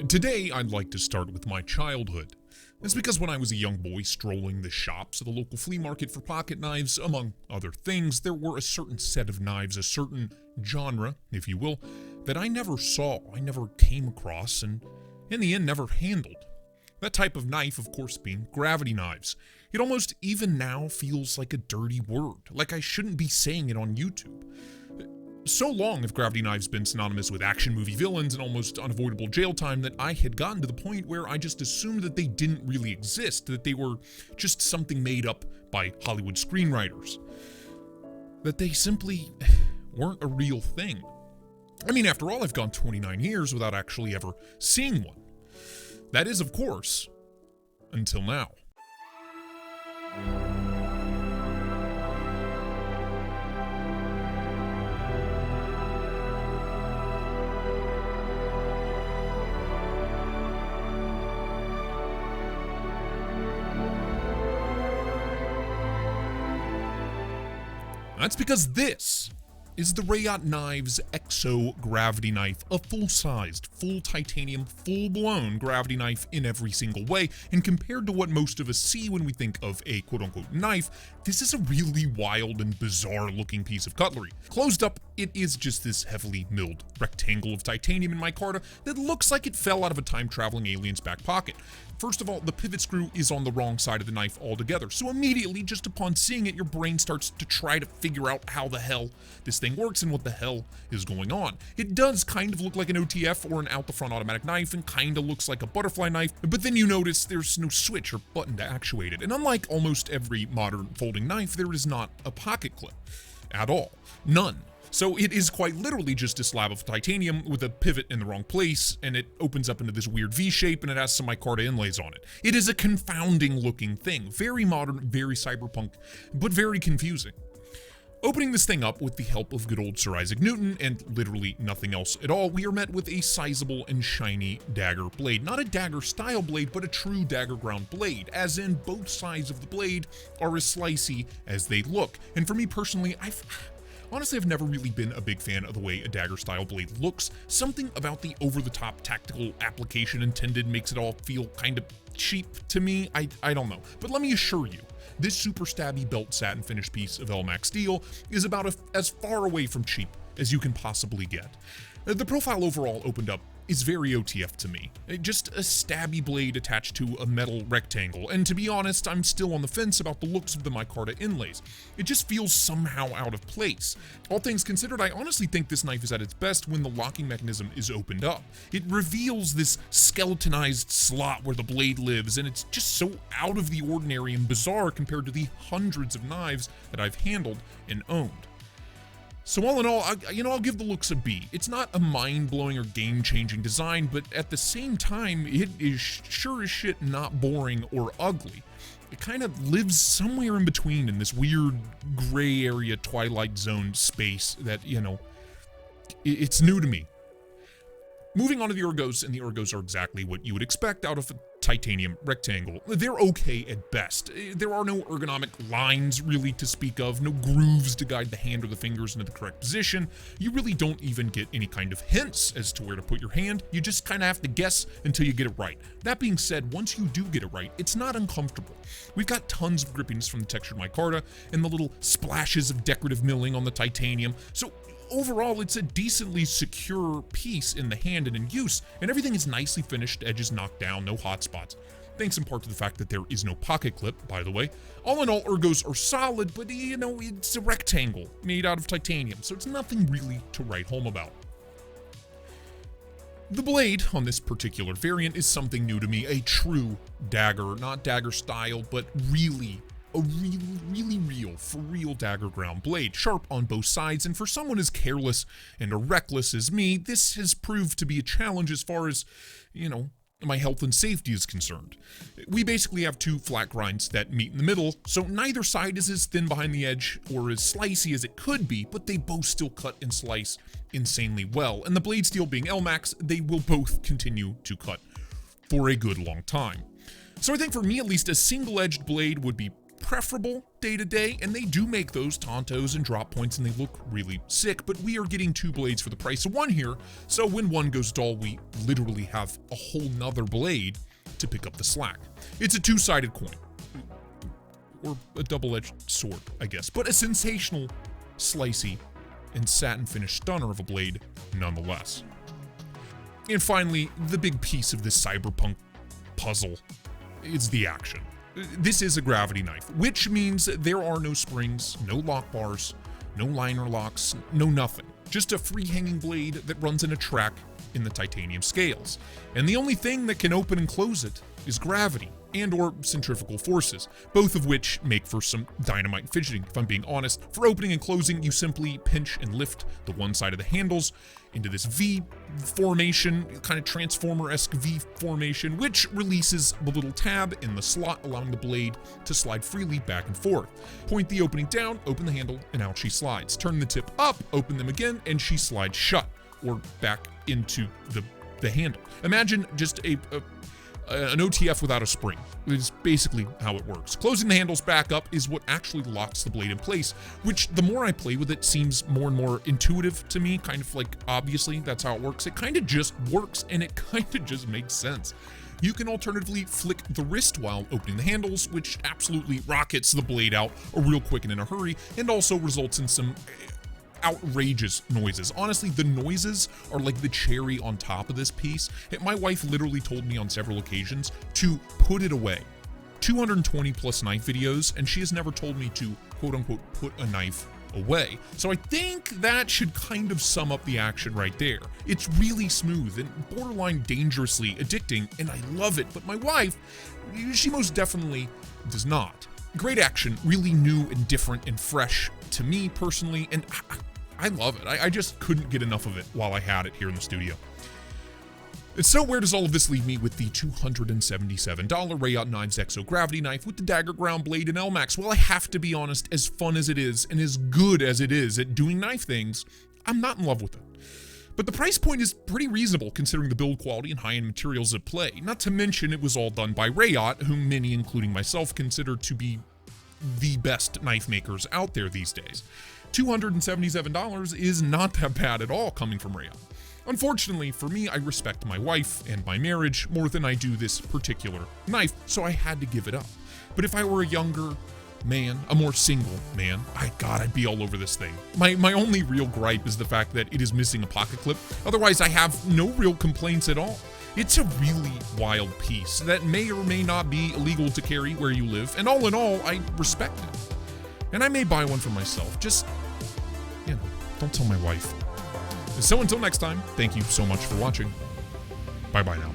Today, I'd like to start with my childhood. It's because when I was a young boy strolling the shops of the local flea market for pocket knives, among other things, there were a certain set of knives, a certain genre, if you will, that I never saw, I never came across, and in the end never handled. That type of knife, of course, being gravity knives. It almost even now feels like a dirty word, like I shouldn't be saying it on YouTube. So long have gravity knives been synonymous with action movie villains and almost unavoidable jail time that I had gotten to the point where I just assumed that they didn't really exist, that they were just something made up by Hollywood screenwriters. That they simply weren't a real thing. I mean, after all, I've gone 29 years without actually ever seeing one. That is, of course, until now. That's because this is the Reate Knives Exo Gravity Knife, a full-sized, full titanium, full-blown gravity knife in every single way, and compared to what most of us see when we think of a quote-unquote knife, this is a really wild and bizarre-looking piece of cutlery. Closed up, it is just this heavily milled rectangle of titanium in micarta that looks like it fell out of a time-traveling alien's back pocket. First of all, the pivot screw is on the wrong side of the knife altogether, so immediately, just upon seeing it, your brain starts to try to figure out how the hell this thing works and what the hell is going on. It does kind of look like an OTF or an out-the-front automatic knife and kind of looks like a butterfly knife, but then you notice there's no switch or button to actuate it, and unlike almost every modern folding knife, there is not a pocket clip at all. None. So it is quite literally just a slab of titanium with a pivot in the wrong place, and it opens up into this weird V shape, and it has some micarta inlays on it. It is a confounding looking thing. Very modern, very cyberpunk, but very confusing. Opening this thing up with the help of good old Sir Isaac Newton and literally nothing else at all, we are met with a sizable and shiny dagger blade. Not a dagger style blade, but a true dagger ground blade, as in both sides of the blade are as slicey as they look. And for me personally, Honestly, I've never really been a big fan of the way a dagger-style blade looks. Something about the over-the-top tactical application intended makes it all feel kind of cheap to me. I don't know. But let me assure you, this super stabby belt satin finished piece of Elmax steel is about as far away from cheap as you can possibly get. The profile overall opened up is very OTF to me. Just a stabby blade attached to a metal rectangle, and to be honest, I'm still on the fence about the looks of the micarta inlays. It just feels somehow out of place. All things considered, I honestly think this knife is at its best when the locking mechanism is opened up. It reveals this skeletonized slot where the blade lives, and it's just so out of the ordinary and bizarre compared to the hundreds of knives that I've handled and owned. So all in all, I'll give the looks a B. It's not a mind-blowing or game-changing design, but at the same time, it is sure as shit not boring or ugly. It kind of lives somewhere in between in this weird gray area Twilight Zone space that, it's new to me. Moving on to the ergos, and the ergos are exactly what you would expect out of a titanium rectangle. They're okay at best. There are no ergonomic lines really to speak of, no grooves to guide the hand or the fingers into the correct position. You really don't even get any kind of hints as to where to put your hand. You just kind of have to guess until you get it right. That being said, once you do get it right, it's not uncomfortable. We've got tons of grippiness from the textured micarta and the little splashes of decorative milling on the titanium. So overall, it's a decently secure piece in the hand and in use, and everything is nicely finished, edges knocked down, no hot spots. Thanks in part to the fact that there is no pocket clip, by the way. All in all, ergos are solid, but it's a rectangle made out of titanium, so it's nothing really to write home about. The blade on this particular variant is something new to me, a true dagger, not dagger style, but really real, for real dagger ground blade, sharp on both sides, and for someone as careless and reckless as me, this has proved to be a challenge as far as, my health and safety is concerned. We basically have two flat grinds that meet in the middle, so neither side is as thin behind the edge or as slicey as it could be, but they both still cut and slice insanely well, and the blade steel being Elmax, they will both continue to cut for a good long time. So I think for me at least, a single-edged blade would be preferable day to day, and they do make those tontos and drop points, and they look really sick, but we are getting 2 blades for the price of 1 here, so when one goes dull, we literally have a whole nother blade to pick up the slack. It's a 2-sided coin, or a double-edged sword, I guess, but a sensational, slicey, and satin finish stunner of a blade nonetheless. And finally, the big piece of this cyberpunk puzzle is the action. This is a gravity knife, which means there are no springs, no lock bars, no liner locks, no nothing. Just a free hanging blade that runs in a track in the titanium scales. And the only thing that can open and close it is gravity and or centrifugal forces, both of which make for some dynamite fidgeting, if I'm being honest. For opening and closing, you simply pinch and lift the one side of the handles into this V formation, kind of Transformer-esque V formation, which releases the little tab in the slot, allowing the blade to slide freely back and forth. Point the opening down, open the handle, and out she slides. Turn the tip up, open them again, and she slides shut, or back into the handle. Imagine just an OTF without a spring. It's basically how it works. Closing the handles back up is what actually locks the blade in place, which the more I play with it seems more and more intuitive to me, kind of like obviously that's how it works. It kind of just works, and it kind of just makes sense. You can alternatively flick the wrist while opening the handles, which absolutely rockets the blade out real quick and in a hurry, and also results in some outrageous noises. Honestly, the noises are like the cherry on top of this piece. My wife literally told me on several occasions to put it away. 220 plus knife videos, and she has never told me to quote unquote put a knife away. So I think that should kind of sum up the action right there. It's really smooth and borderline dangerously addicting, and I love it, but my wife, she most definitely does not. Great action, really new and different and fresh to me personally, and I love it. I just couldn't get enough of it while I had it here in the studio. And so where does all of this leave me with the $277 Reate Knives Exo Gravity Knife with the dagger ground blade and LMAX? Well, I have to be honest, as fun as it is and as good as it is at doing knife things, I'm not in love with it. But the price point is pretty reasonable considering the build quality and high-end materials at play. Not to mention it was all done by Reate, whom many, including myself, consider to be the best knife makers out there these days. $277 is not that bad at all coming from Reate. Unfortunately for me, I respect my wife and my marriage more than I do this particular knife, so I had to give it up. But if I were a younger man, a more single man, I'd be all over this thing. My only real gripe is the fact that it is missing a pocket clip. Otherwise, I have no real complaints at all. It's a really wild piece that may or may not be illegal to carry where you live, and all in all, I respect it. And I may buy one for myself, just, don't tell my wife. So until next time, thank you so much for watching. Bye-bye now.